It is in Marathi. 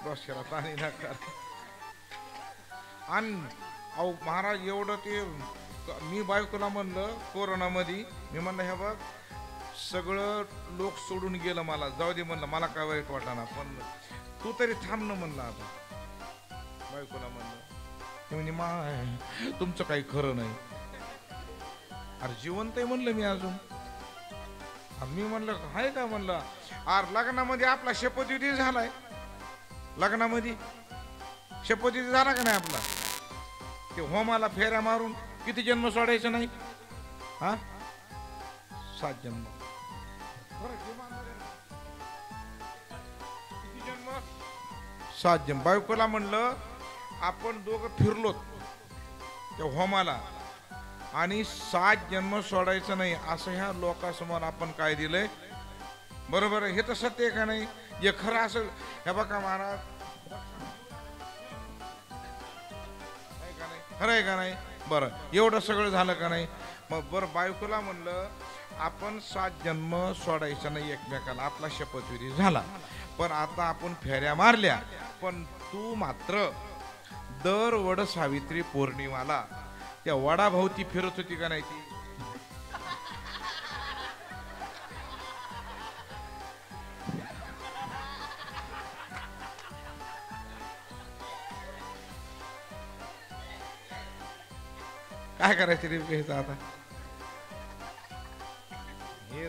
डोसक्याला पाणी नका. आणि अहो महाराज एवढं ते मी बायकोला म्हणलं कोरोनामध्ये, मी म्हणलं हे बघ सगळं लोक सोडून गेलं, मला जाऊ दे म्हणलं, मला काय वाईट वाटाना, पण तू तरी थांब ना म्हणलं. आता बायकोला म्हणलं, ती म्हणे माय तुमचं काही खरं नाही. अरे जिवंत आहे म्हणलं मी अजून. मी म्हणलं आहे का म्हणलं, अरे लग्नामध्ये आपला शपथविधी झालाय, लग्नामध्ये शपथविधी झाला का नाही आपला, ते होमाला फेऱ्या मारून किती जन्म सोडायचं नाही, हा 7 जन्म. किती जन्म? 7 जन्म. बायकोला म्हणलं आपण दोघं फिरलोत त्या होमाला आणि 7 जन्म सोडायचं नाही असं ह्या लोकांसमोर आपण काय दिलंय. बरोबर आहे, हे तर सत्य आहे का नाही? जे खरं असं, हे बघा महाराज खरं आहे का नाही? बरं एवढं सगळं झालं का नाही? मग बरं बायकोला म्हणलं आपण 7 जन्म सोडायचं नाही एकमेकाला, आपला शपथविधी झाला, पण आता आपण फेऱ्या मारल्या, पण तू मात्र दर वड सावित्री पौर्णिमाला त्या वडाभोवती फिरत होती का नाही ती? काय करायचं रे आता हे